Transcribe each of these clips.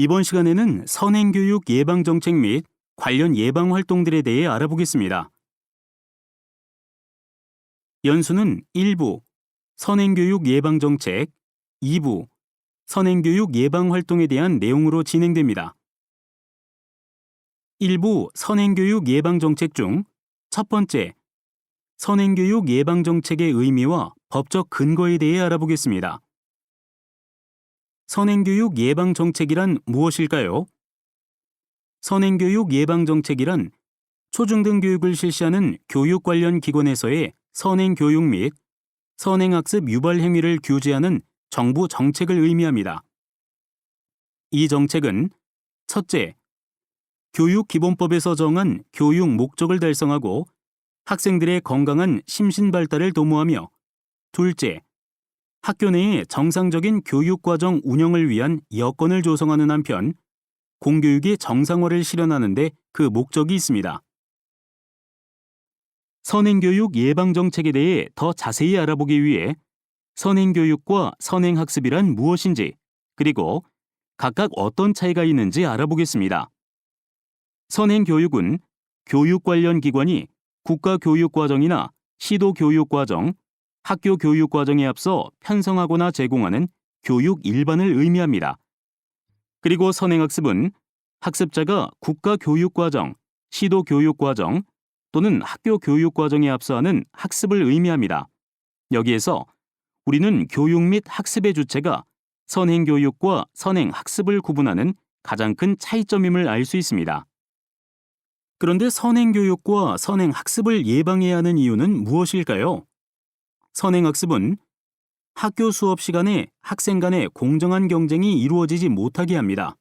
이번 시간에는 선행교육 예방정책 및 관련 예방활동들에 대해 알아보겠습니다. 연수는 1부 선행교육 예방정책, 2부 선행교육 예방활동에 대한 내용으로 진행됩니다. 1부 선행교육 예방정책 중 첫 번째, 선행교육 예방정책의 의미와 법적 근거에 대해 알아보겠습니다. 선행교육 예방정책이란 무엇일까요? 선행교육 예방정책이란 초중등 교육을 실시하는 교육 관련 기관에서의 선행교육 및 선행학습 유발 행위를 규제하는 정부 정책을 의미합니다. 이 정책은 첫째, 교육기본법에서 정한 교육 목적을 달성하고 학생들의 건강한 심신 발달을 도모하며 둘째, 학교 내의 정상적인 교육과정 운영을 위한 여건을 조성하는 한편 공교육의 정상화를 실현하는 데 그 목적이 있습니다. 선행교육 예방정책에 대해 더 자세히 알아보기 위해 선행교육과 선행학습이란 무엇인지 그리고 각각 어떤 차이가 있는지 알아보겠습니다. 선행교육은 교육 관련 기관이 국가교육과정이나 시도교육과정, 학교교육과정에 앞서 편성하거나 제공하는 교육 일반을 의미합니다. 그리고 선행학습은 학습자가 국가교육과정, 시도교육과정 또는 학교교육과정에 앞서 하는 학습을 의미합니다. 여기에서 우리는 교육 및 학습의 주체가 선행교육과 선행학습을 구분하는 가장 큰 차이점임을 알 수 있습니다. 그런데 선행교육과 선행학습을 예방해야 하는 이유는 무엇일까요? 선행학습은 학교 수업 시간에 학생 간의 공정한 경쟁이 이루어지지 못하게 합니다.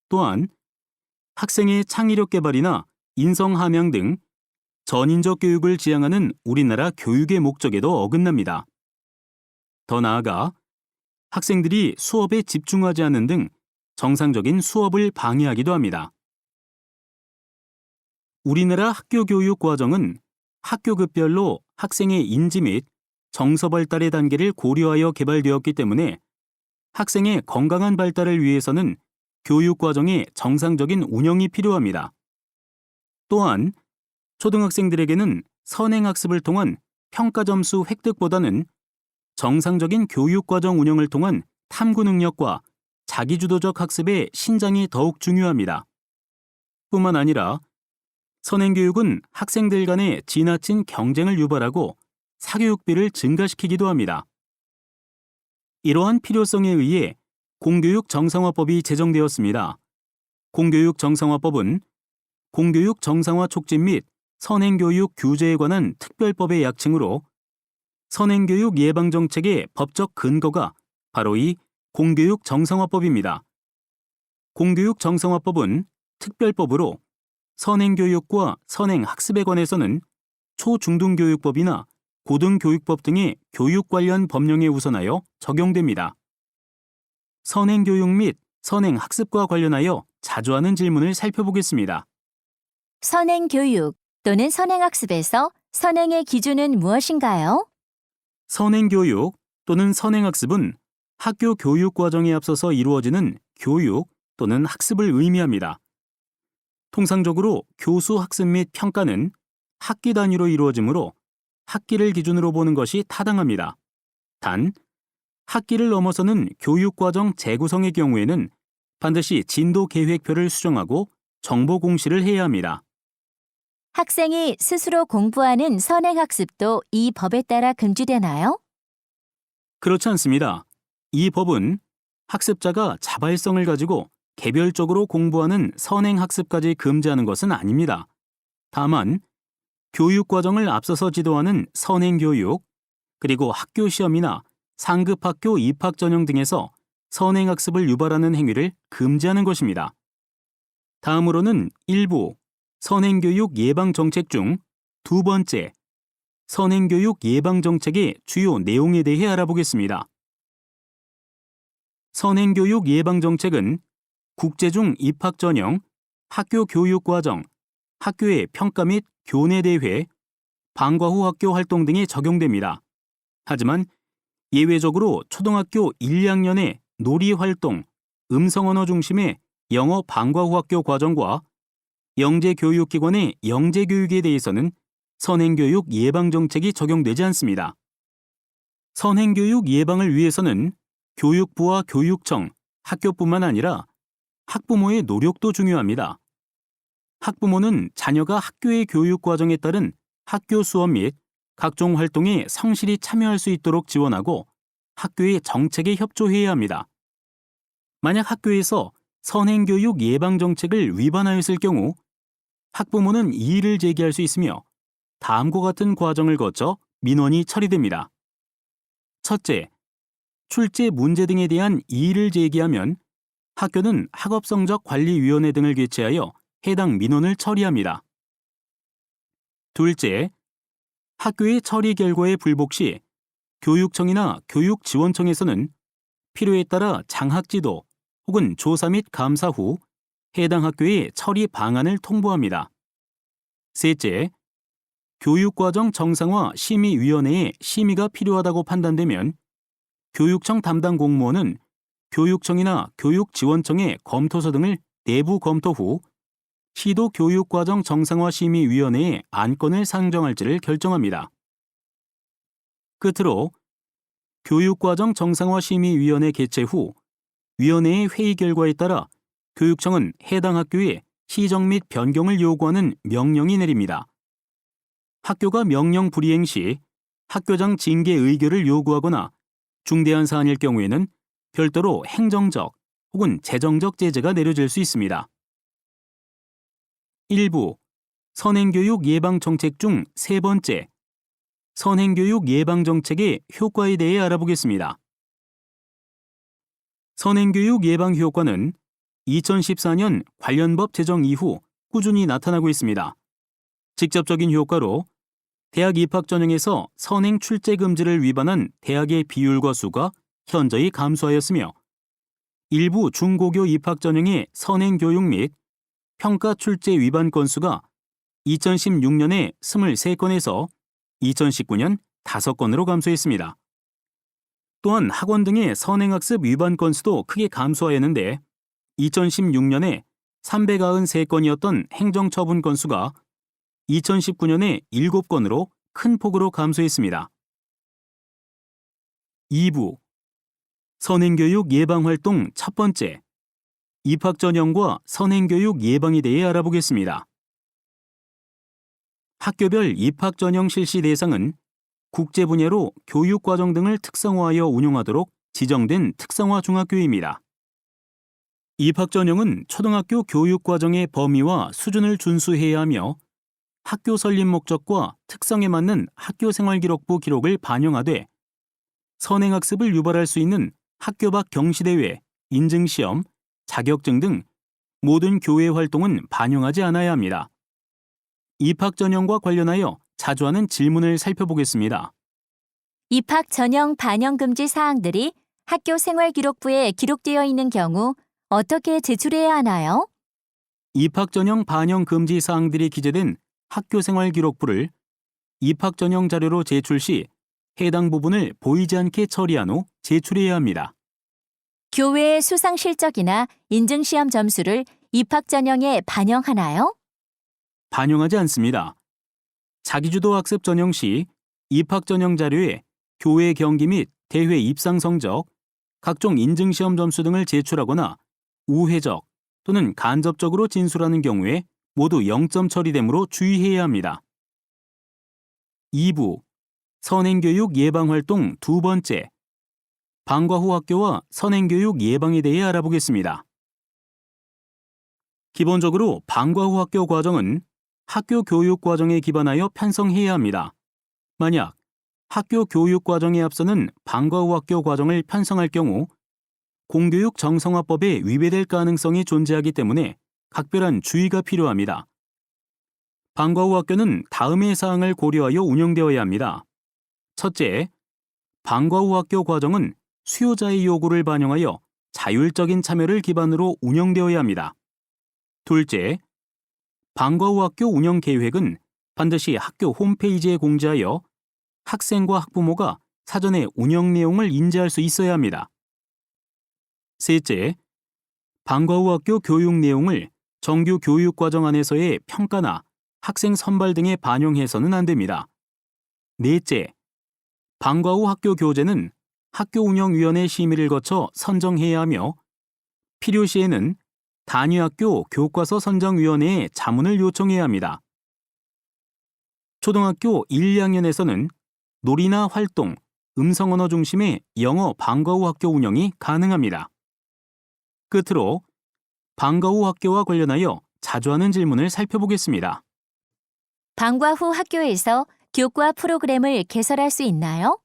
또한 학생의 창의력 개발이나 인성 함양 등 전인적 교육을 지향하는 우리나라 교육의 목적에도 어긋납니다. 더 나아가 학생들이 수업에 집중하지 않는 등 정상적인 수업을 방해하기도 합니다. 우리나라 학교교육 과정은 학교급별로 학생의 인지 및 정서 발달의 단계를 고려하여 개발되었기 때문에 학생의 건강한 발달을 위해서는 교육 과정의 정상적인 운영이 필요합니다. 또한 초등학생들에게는 선행학습을 통한 평가 점수 획득보다는 정상적인 교육 과정 운영을 통한 탐구 능력과 자기주도적 학습의 신장이 더욱 중요합니다. 뿐만 아니라 선행교육은 학생들 간의 지나친 경쟁을 유발하고 사교육비를 증가시키기도 합니다. 이러한 필요성에 의해 공교육 정상화법이 제정되었습니다. 공교육 정상화법은 공교육 정상화 촉진 및 선행교육 규제에 관한 특별법의 약칭으로 선행교육 예방정책의 법적 근거가 바로 이 공교육 정상화법입니다. 공교육 정상화법은 특별법으로 선행교육과 선행학습에 관해서는 초중등교육법이나 고등교육법 등의 교육 관련 법령에 우선하여 적용됩니다. 선행교육 및 선행학습과 관련하여 자주 하는 질문을 살펴보겠습니다. 선행교육 또는 선행학습에서 선행의 기준은 무엇인가요? 선행교육 또는 선행학습은 학교 교육 과정에 앞서서 이루어지는 교육 또는 학습을 의미합니다. 통상적으로 교수 학습 및 평가는 학기 단위로 이루어지므로 학기를 기준으로 보는 것이 타당합니다. 단, 학기를 넘어서는 교육과정 재구성의 경우에는 반드시 진도 계획표를 수정하고 정보 공시를 해야 합니다. 학생이 스스로 공부하는 선행학습도 이 법에 따라 금지되나요? 그렇지 않습니다. 이 법은 학습자가 자발성을 가지고 개별적으로 공부하는 선행학습까지 금지하는 것은 아닙니다. 다만 교육과정을 앞서서 지도하는 선행교육, 그리고 학교 시험이나 상급학교 입학 전형 등에서 선행학습을 유발하는 행위를 금지하는 것입니다. 다음으로는 1부 선행교육 예방정책 중 두 번째, 선행교육 예방정책의 주요 내용에 대해 알아보겠습니다. 선행교육 예방정책은 국제중 입학 전형, 학교 교육과정, 학교의 평가 및 교내대회, 방과 후 학교 활동 등에 적용됩니다. 하지만 예외적으로 초등학교 1, 2학년의 놀이활동, 음성언어 중심의 영어 방과후 학교 과정과 영재교육기관의 영재교육에 대해서는 선행교육 예방정책이 적용되지 않습니다. 선행교육 예방을 위해서는 교육부와 교육청, 학교뿐만 아니라 학부모의 노력도 중요합니다. 학부모는 자녀가 학교의 교육 과정에 따른 학교 수업 및 각종 활동에 성실히 참여할 수 있도록 지원하고 학교의 정책에 협조해야 합니다. 만약 학교에서 선행교육 예방정책을 위반하였을 경우 학부모는 이의를 제기할 수 있으며 다음과 같은 과정을 거쳐 민원이 처리됩니다. 첫째, 출제 문제 등에 대한 이의를 제기하면 학교는 학업성적관리위원회 등을 개최하여 해당 민원을 처리합니다. 둘째, 학교의 처리 결과에 불복 시 교육청이나 교육지원청에서는 필요에 따라 장학지도 혹은 조사 및 감사 후 해당 학교에 처리 방안을 통보합니다. 셋째, 교육과정 정상화 심의위원회에 심의가 필요하다고 판단되면 교육청 담당 공무원은 교육청이나 교육지원청의 검토서 등을 내부 검토 후 시도 교육과정 정상화 심의위원회에 안건을 상정할지를 결정합니다. 끝으로 교육과정 정상화 심의위원회 개최 후 위원회의 회의 결과에 따라 교육청은 해당 학교에 시정 및 변경을 요구하는 명령이 내립니다. 학교가 명령 불이행 시 학교장 징계 의결을 요구하거나 중대한 사안일 경우에는 별도로 행정적 혹은 재정적 제재가 내려질 수 있습니다. 1부 선행교육 예방정책 중 세 번째, 선행교육 예방정책의 효과에 대해 알아보겠습니다. 선행교육 예방 효과는 2014년 관련 법 제정 이후 꾸준히 나타나고 있습니다. 직접적인 효과로 대학 입학 전형에서 선행 출제 금지를 위반한 대학의 비율과 수가 현저히 감소하였으며 일부 중고교 입학 전형의 선행 교육 및 평가 출제 위반 건수가 2016년에 23건에서 2019년 5건으로 감소했습니다. 또한 학원 등의 선행학습 위반 건수도 크게 감소하였는데 2016년에 393건이었던 행정처분 건수가 2019년에 7건으로 큰 폭으로 감소했습니다. 2부 선행교육 예방활동 첫 번째, 입학 전형과 선행교육 예방에 대해 알아보겠습니다. 학교별 입학 전형 실시 대상은 국제 분야로 교육과정 등을 특성화하여 운영하도록 지정된 특성화 중학교입니다. 입학 전형은 초등학교 교육과정의 범위와 수준을 준수해야 하며 학교 설립 목적과 특성에 맞는 학교생활기록부 기록을 반영하되 선행학습을 유발할 수 있는 학교 밖 경시대회, 인증시험, 자격증 등 모든 교외 활동은 반영하지 않아야 합니다. 입학 전형과 관련하여 자주 하는 질문을 살펴보겠습니다. 입학 전형 반영 금지 사항들이 학교 생활기록부에 기록되어 있는 경우 어떻게 제출해야 하나요? 입학 전형 반영 금지 사항들이 기재된 학교생활기록부를 입학 전형 자료로 제출 시 해당 부분을 보이지 않게 처리한 후 제출해야 합니다. 교외의 수상 실적이나 인증시험 점수를 입학 전형에 반영하나요? 반영하지 않습니다. 자기주도 학습 전형 시 입학 전형 자료에 교외 경기 및 대회 입상 성적, 각종 인증시험 점수 등을 제출하거나 우회적 또는 간접적으로 진술하는 경우에 모두 0점 처리되므로 주의해야 합니다. 2부 선행교육 예방활동 두 번째, 방과후 학교와 선행교육 예방에 대해 알아보겠습니다. 기본적으로 방과후 학교 과정은 학교 교육 과정에 기반하여 편성해야 합니다. 만약 학교 교육 과정에 앞서는 방과후 학교 과정을 편성할 경우 공교육 정성화법에 위배될 가능성이 존재하기 때문에 각별한 주의가 필요합니다. 방과후 학교는 다음의 사항을 고려하여 운영되어야 합니다. 첫째, 방과후 학교 과정은 수요자의 요구를 반영하여 자율적인 참여를 기반으로 운영되어야 합니다. 둘째, 방과후 학교 운영 계획은 반드시 학교 홈페이지에 공지하여 학생과 학부모가 사전에 운영 내용을 인지할 수 있어야 합니다. 셋째, 방과 후 학교 교육 내용을 정규 교육과정 안에서의 평가나 학생 선발 등에 반영해서는 안 됩니다. 넷째, 방과 후 학교 교재는 학교운영위원회 심의를 거쳐 선정해야 하며 필요시에는 단위학교 교과서 선정위원회에 자문을 요청해야 합니다. 초등학교 1, 2학년에서는 놀이나 활동, 음성언어 중심의 영어 방과 후 학교 운영이 가능합니다. 끝으로 방과 후 학교와 관련하여 자주 하는 질문을 살펴보겠습니다. 방과 후 학교에서 교과 프로그램을 개설할 수 있나요?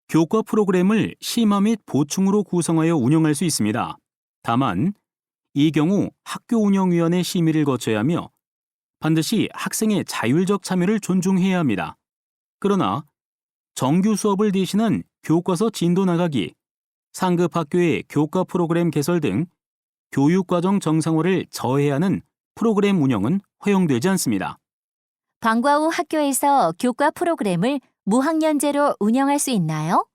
교과 프로그램을 심화 및 보충으로 구성하여 운영할 수 있습니다. 다만 이 경우 학교운영위원회 심의를 거쳐야 하며 반드시 학생의 자율적 참여를 존중해야 합니다. 그러나 정규 수업을 대신한 교과서 진도 나가기, 상급 학교의 교과 프로그램 개설 등 교육과정 정상화를 저해하는 프로그램 운영은 허용되지 않습니다. 방과 후 학교에서 교과 프로그램을 무학년제로 운영할 수 있나요?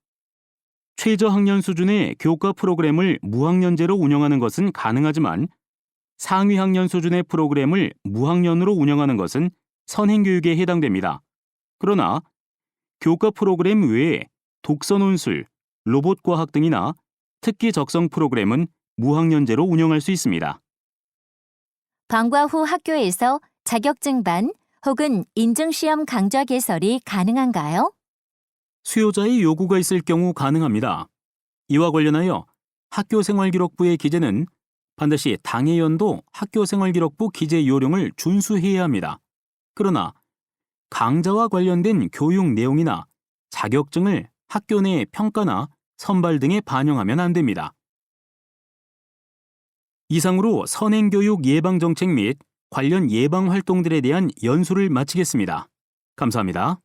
최저학년 수준의 교과 프로그램을 무학년제로 운영하는 것은 가능하지만 상위 학년 수준의 프로그램을 무학년으로 운영하는 것은 선행교육에 해당됩니다. 그러나 교과 프로그램 외에 독서 논술, 로봇과학 등이나 특기 적성 프로그램은 무학년제로 운영할 수 있습니다. 방과 후 학교에서 자격증반 혹은 인증시험 강좌 개설이 가능한가요? 수요자의 요구가 있을 경우 가능합니다. 이와 관련하여 학교생활기록부의 기재는 반드시 당해 연도 학교생활기록부 기재 요령을 준수해야 합니다. 그러나 강좌와 관련된 교육 내용이나 자격증을 학교 내 평가나 선발 등에 반영하면 안 됩니다. 이상으로 선행교육 예방정책 및 관련 예방활동들에 대한 연수를 마치겠습니다. 감사합니다.